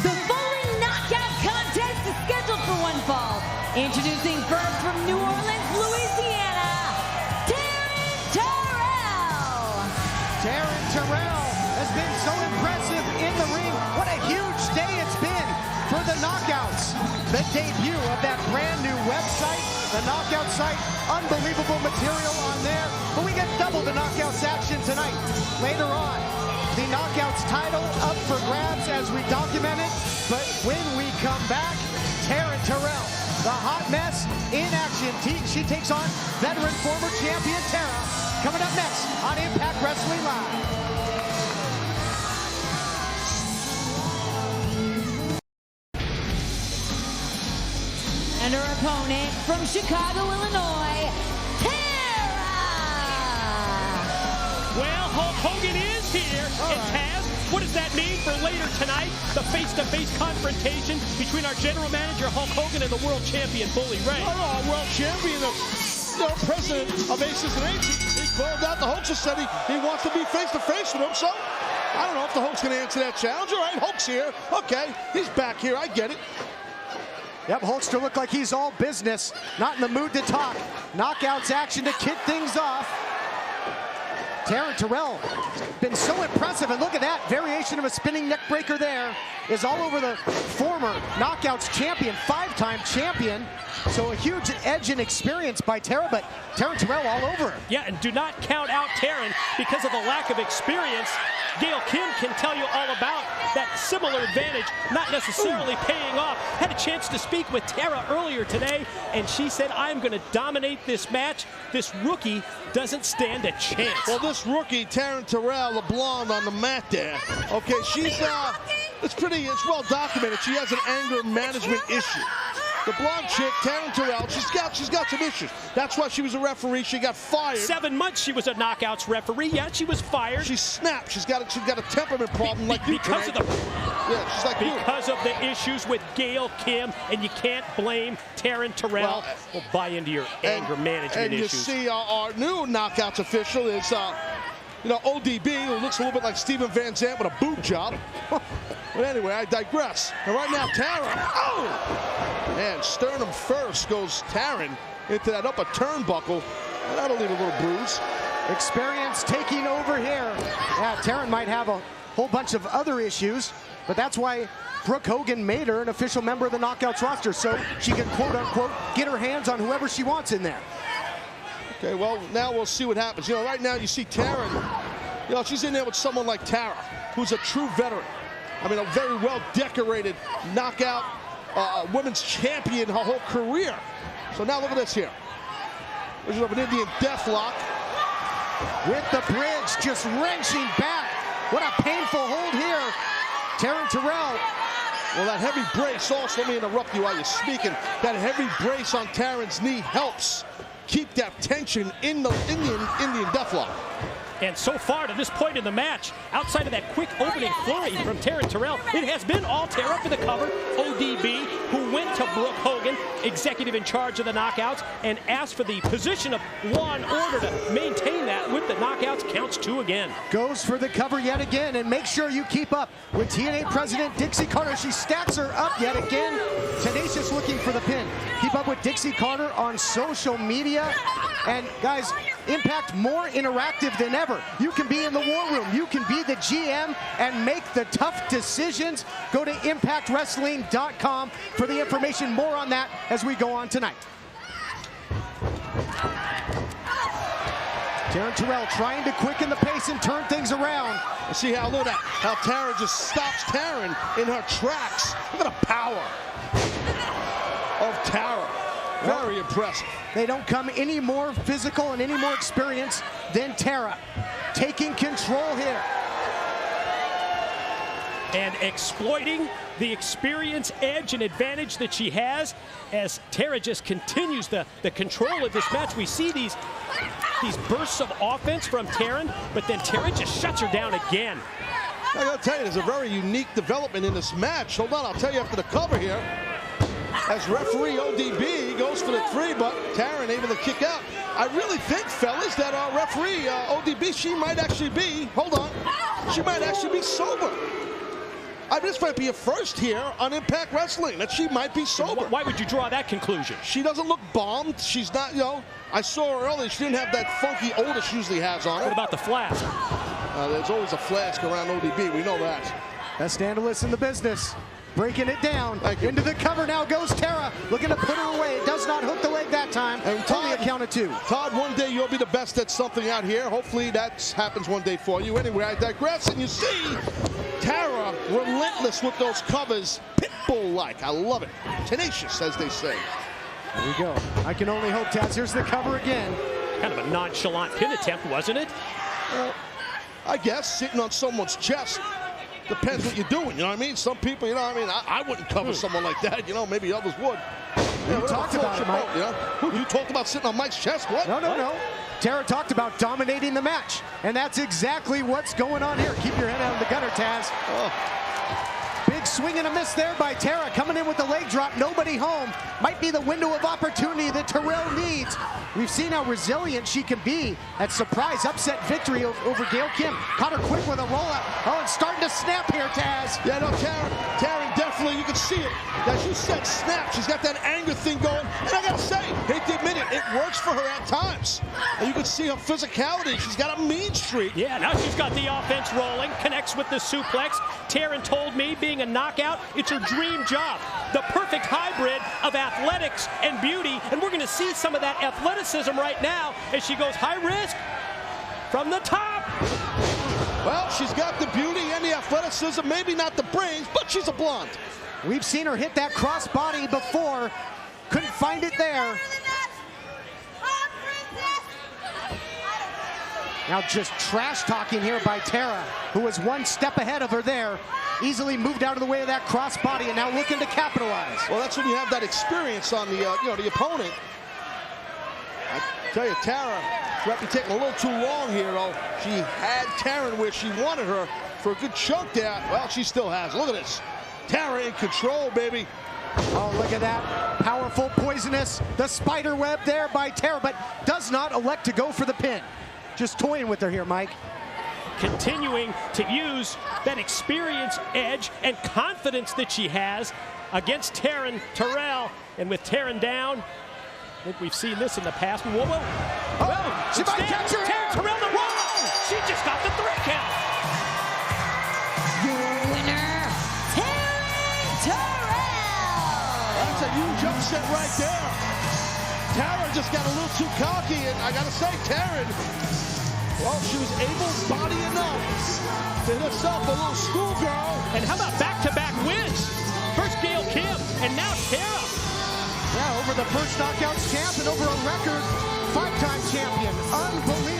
The bowling knockout contest is scheduled for one fall. Introducing first from New Orleans, Louisiana, Terrell has been so impressive in the ring. What a huge day it's been for the Knockouts. The debut of that brand new website, the Knockout site. Unbelievable material on there. But we get double the Knockouts action tonight. Later on, the Knockouts title up for grabs as we document it. But when we come back, Terrell, the hot mess in action. She takes on veteran former champion Terrell. Coming up next on Impact Wrestling Live. And her opponent from Chicago, Illinois, Terrell. Well, Hulk Hogan is here. Taz, what does that mean for later tonight? The face-to-face confrontation between our general manager, Hulk Hogan, and the world champion, Bully Ray. Oh, world champion, the president of Aces and Eights. He called out the Hulk and said he wants to be face-to-face with him. So I don't know if the Hulk's going to answer that challenge. All right, Hulk's here. Okay, he's back here. I get it. Yep, Hulkster looked like he's all business. Not in the mood to talk. Knockouts action to kick things off. Terrell been so impressive, and look at that variation of a spinning neck breaker there is all over the former Knockouts champion, 5-time champion. So a huge edge and experience by Terrell, but Terrell all over him. Yeah, and do not count out Taryn because of the lack of experience. Gail Kim can tell you all about that similar advantage, not necessarily paying off. Had a chance to speak with Tara earlier today, and she said, I'm going to dominate this match. This rookie doesn't stand a chance. Well, this rookie, Terrell, the blonde on the mat there, okay, she's, it's well documented. She has an anger management issue. The blonde chick, Terrell, she's got some issues. That's why she was a referee. She got fired. 7 months she was a Knockouts referee. Yeah, she was fired. She snapped. She's got a temperament problem like you because tonight. She's like because of the issues with Gail Kim, and you can't blame Terrell. We'll buy into your anger management issues. And you see our new Knockouts official is ODB, who looks a little bit like Steven Van Zandt with a boob job. But anyway, I digress. And right now, Taryn. And sternum first goes Taryn into that upper turnbuckle. And that'll leave a little bruise. Experience taking over here. Yeah, Taryn might have a whole bunch of other issues, but that's why Brooke Hogan made her an official member of the Knockouts roster, so she can, quote-unquote, get her hands on whoever she wants in there. Okay, well, now we'll see what happens. Right now you see Taryn, she's in there with someone like Tara, who's a true veteran. I mean, a very well-decorated knockout women's champion her whole career. So now look at this here. There's an Indian deathlock. With the bridge, just wrenching back. What a painful hold here. Terrell. Well, that heavy brace also, let me interrupt you while you're speaking. That heavy brace on Taryn's knee helps keep that tension in the Indian deathlock. And so far to this point in the match, outside of that quick opening flurry from Terrell, it has been all Tara for the cover. ODB, who went to Brooke Hogan, executive in charge of the Knockouts, and asked for the position of law and order to maintain that with the Knockouts. Counts 2 again. Goes for the cover yet again, and make sure you keep up with TNA President Dixie Carter. She stacks her up yet again. Tenacious looking for the pin. Keep up with Dixie Carter on social media. And guys, Impact more interactive than ever. You can be in the war room. You can be the GM and make the tough decisions. Go to ImpactWrestling.com for the information. More on that as we go on tonight. Terrell trying to quicken the pace and turn things around. See how, look at that, how Taryn just stops Taryn in her tracks. Look at the power of Taryn. Very impressive. They don't come any more physical and any more experienced than Tara. Taking control here. And exploiting the experience, edge, and advantage that she has as Tara just continues the control of this match. We see these bursts of offense from Taryn, but then Tara just shuts her down again. I gotta tell you, there's a very unique development in this match. Hold on, I'll tell you after the cover here. As referee ODB goes for the 3, but Taryn able to kick out. I really think, fellas, that our referee ODB, she might actually be, hold on, she might actually be sober. This might be a first here on Impact Wrestling, that she might be sober. Why would you draw that conclusion? She doesn't look bombed. She's not, you know, I saw her earlier. She didn't have that funky odor she usually has on her. What about the flask? There's always a flask around ODB. We know that. Best analyst in the business. Breaking it down. Into the cover now goes Tara. Looking to put her away. Does not hook the leg that time. And only a count of 2. Todd, one day you'll be the best at something out here. Hopefully that happens one day for you. Anyway, I digress. And you see Tara relentless with those covers. Pitbull-like. I love it. Tenacious, as they say. There we go. I can only hope, Taz. Here's the cover again. Kind of a nonchalant pin attempt, wasn't it? Well, I guess sitting on someone's chest. Depends what you're doing, you know what I mean? Some people, you know what I mean? I wouldn't cover someone like that, you know, maybe others would. Yeah, you talked about it, Mike. You know? You talked about sitting on Mike's chest, what? No. Tara talked about dominating the match, and that's exactly what's going on here. Keep your head out of the gutter, Taz. Big swing and a miss there by Tara, coming in with the leg drop, nobody home. Might be the window of opportunity that Terrell needs. We've seen how resilient she can be at surprise upset victory over Gail Kim. Caught her quick with a rollout. Oh, it's starting to snap here, Taz. Yeah, no, Taryn definitely, you can see it. As you said, snap. She's got that anger thing going. And I gotta say, hate to admit it works for her at times. And you can see her physicality. She's got a mean streak. Yeah, now she's got the offense rolling, connects with the suplex. Taryn told me, being a knockout, it's her dream job. The perfect hybrid of athletics and beauty, and we're gonna see some of that athleticism right now as she goes high risk from the top. Well, she's got the beauty and the athleticism, maybe not the brains, but she's a blonde. We've seen her hit that crossbody before. Couldn't find it there. Now just trash talking here by Tara, who was one step ahead of her there. Easily moved out of the way of that crossbody and now looking to capitalize. Well, that's when you have that experience on the, the opponent. I tell you, Tara might be taking a little too long here, though. She had Taryn where she wanted her for a good chunk there. Well, she still has. Look at this. Tara in control, baby. Oh, look at that. Powerful, poisonous. The spider web there by Tara, but does not elect to go for the pin. Just toying with her here, Mike. Continuing to use that experience, edge, and confidence that she has against Terrell. And with Taryn down, I think we've seen this in the past. Whoa. Oh, she might catch her. Terrell the wall. She just got the 3 count. Your winner, Terrell. That's a huge upset right there. Tara just got a little too cocky, and I gotta say, Taryn, well, she was able-bodied enough to hit herself a little schoolgirl. And how about back-to-back wins? First Gail Kim, and now Tara. Yeah, over the first Knockouts champ and over a record 5-time champion. Unbelievable.